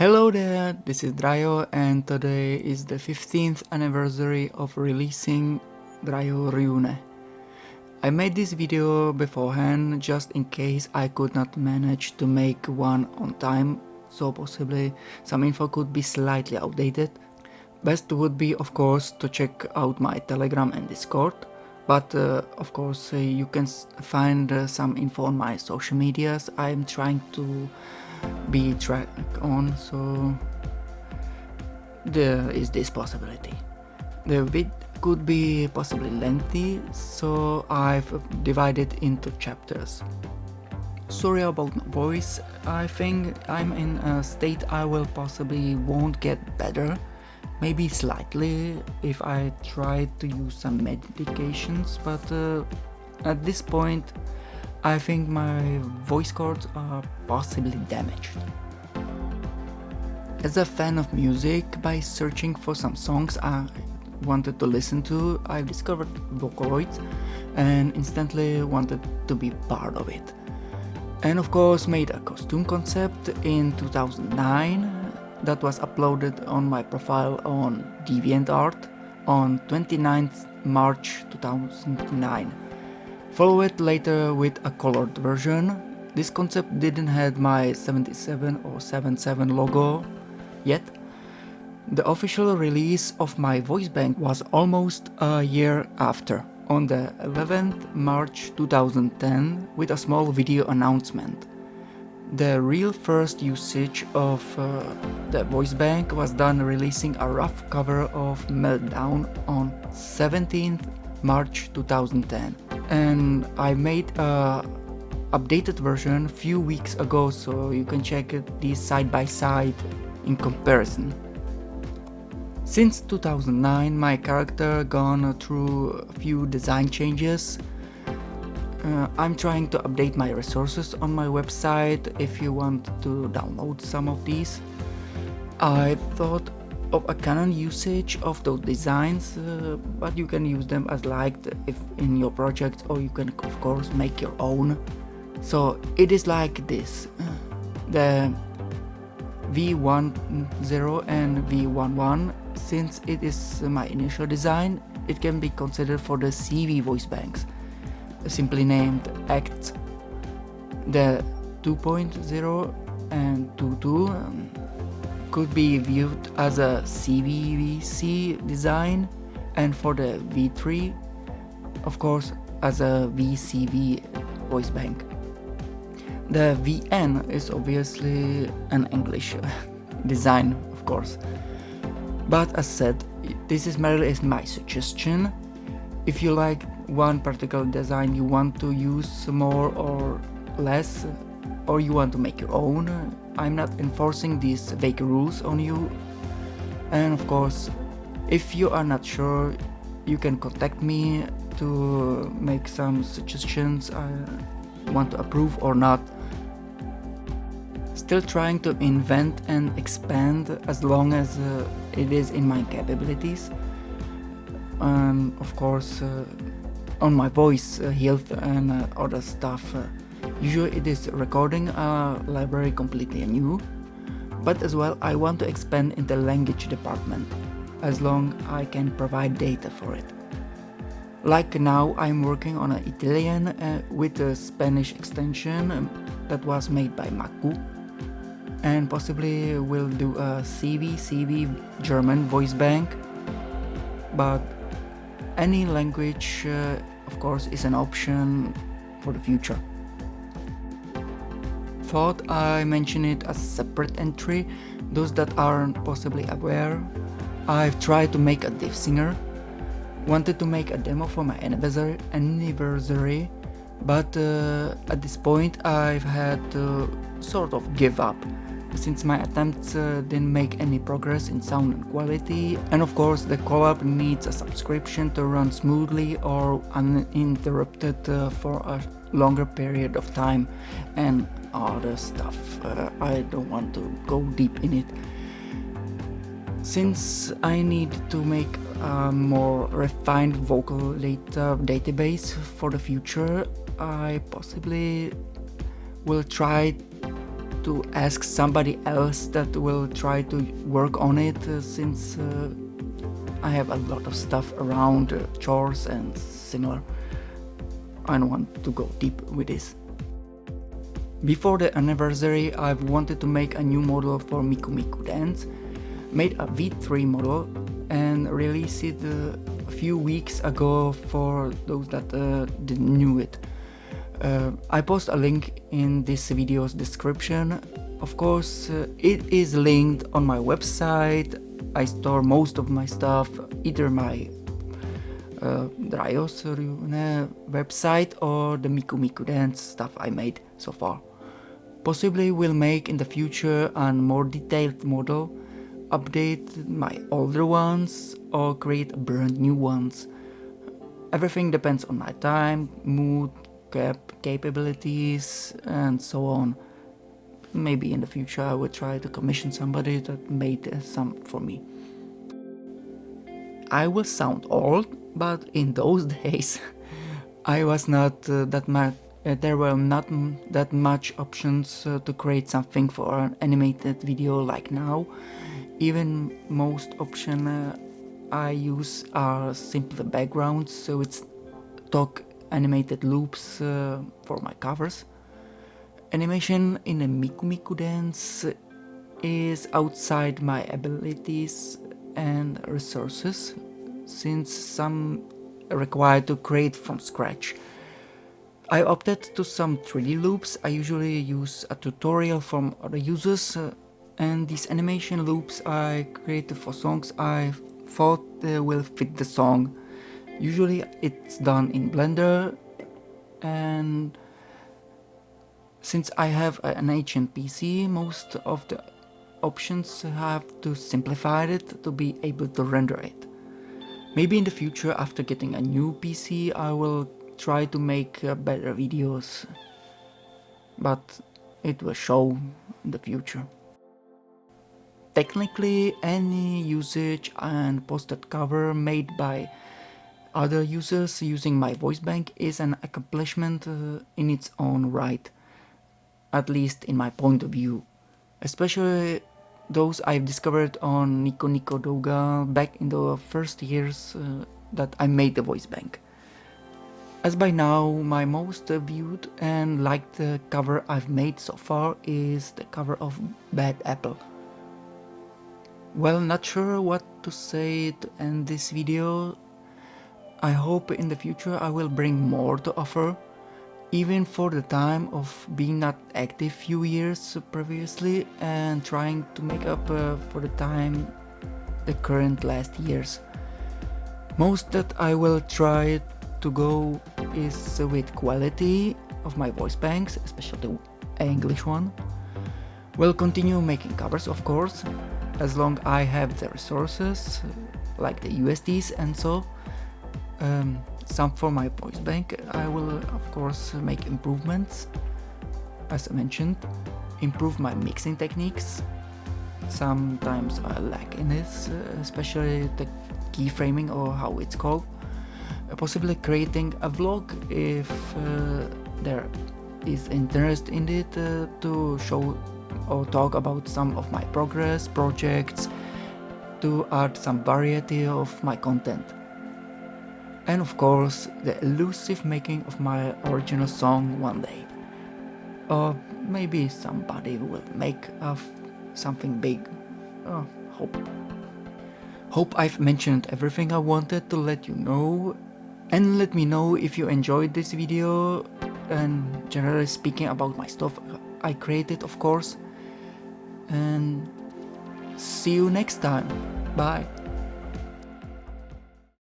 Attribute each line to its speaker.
Speaker 1: Hello there, this is Drayo and today is the 15th anniversary of releasing Drayo Ryuune. I made this video beforehand just in case I could not manage to make one on time, so possibly some info could be slightly outdated. Best would be of course to check out my Telegram and Discord, but of course you can find some info on my social medias. I'm trying to be track on, so there is this possibility. The vid could be possibly lengthy, so I've divided into chapters. Sorry about my voice, I think I'm in a state I will possibly won't get better, maybe slightly if I try to use some medications, but at this point I think my voice cords are possibly damaged. As a fan of music, by searching for some songs I wanted to listen to, I discovered Vocaloid and instantly wanted to be part of it. And of course made a costume concept in 2009 that was uploaded on my profile on DeviantArt on 29th March 2009. Follow it later with a colored version. This concept didn't have my 77 or 77 logo yet. The official release of my voice bank was almost a year after, on the 11th March 2010, with a small video announcement. The real first usage of the voice bank was done releasing a rough cover of Meltdown on 17th March 2010, and I made a updated version a few weeks ago, so you can check these side by side in comparison. Since 2009 my character gone through a few design changes. I'm trying to update my resources on my website if you want to download some of these. I thought of a canon usage of those designs, but you can use them as liked if in your project, or you can of course make your own. So it is like this. The V10 and V11, since it is my initial design, it can be considered for the CV voice banks, simply named acts. The 2.0 and 2.2 could be viewed as a CVVC design, and for the V3 of course as a VCV voice bank. The VN is obviously an English design, of course, but as said, this is merely my suggestion. If you like one particular design you want to use more or less, or you want to make your own, I'm not enforcing these vague rules on you. And of course, if you are not sure, you can contact me to make some suggestions I want to approve or not. Still trying to invent and expand as long as it is in my capabilities. Of course, on my voice health and other stuff. Usually it is recording a library completely new, but as well I want to expand in the language department, as long I can provide data for it. Like now I'm working on an Italian with a Spanish extension that was made by Maku, and possibly will do a CV German voice bank, but any language of course is an option for the future. Thought I mention it as a separate entry. Those that aren't possibly aware, I've tried to make a DiffSinger. Wanted to make a demo for my anniversary, but at this point I've had to sort of give up, since my attempts didn't make any progress in sound and quality, and of course the collab needs a subscription to run smoothly or uninterrupted for a longer period of time, and other stuff. I don't want to go deep in it. Since I need to make a more refined vocal data database for the future, I possibly will try to ask somebody else that will try to work on it, since I have a lot of stuff around, chores and similar. I don't want to go deep with this. Before the anniversary, I've wanted to make a new model for MikuMikuDance, made a V3 model and released it a few weeks ago for those that didn't know it. I post a link in this video's description. Of course, it is linked on my website. I store most of my stuff, either my Drayo Ryuune website or the MikuMikuDance stuff I made so far. Possibly will make in the future a more detailed model, update my older ones or create brand new ones. Everything depends on my time, mood, capabilities and so on. Maybe in the future I will try to commission somebody that made some for me. I will sound old, but in those days I was not that much. There were not that much options to create something for an animated video like now. Even most options I use are simple backgrounds, so it's talk animated loops for my covers. Animation in a MikuMikuDance is outside my abilities and resources, since some are required to create from scratch. I opted to some 3D loops. I usually use a tutorial from other users, and these animation loops I created for songs I thought will fit the song. Usually it's done in Blender, and since I have an ancient PC, most of the options have to simplify it to be able to render it. Maybe in the future, after getting a new PC, I will try to make better videos, but it will show in the future. Technically, any usage and posted cover made by other users using my voice bank is an accomplishment in its own right, at least in my point of view, especially those I've discovered on Nico Nico Douga back in the first years that I made the voice bank. As by now, my most viewed and liked cover I've made so far is the cover of Bad Apple. Well, not sure what to say to end this video. I hope in the future I will bring more to offer, even for the time of being not active few years previously and trying to make up for the time the current last years. Most that I will try to go is with quality of my voice banks, especially the English one. Will continue making covers, of course, as long I have the resources like the USDs and so. Some for my voice bank. I will of course make improvements, as I mentioned, improve my mixing techniques. Sometimes I lack in this, especially the keyframing or how it's called. Possibly creating a vlog if there is interest in it, to show or talk about some of my progress, projects, to add some variety of my content. And of course the elusive making of my original song one day. Or maybe somebody will make something big. Hope I've mentioned everything I wanted to let you know. And let me know if you enjoyed this video, and generally speaking about my stuff I created, of course. And see you next time. Bye.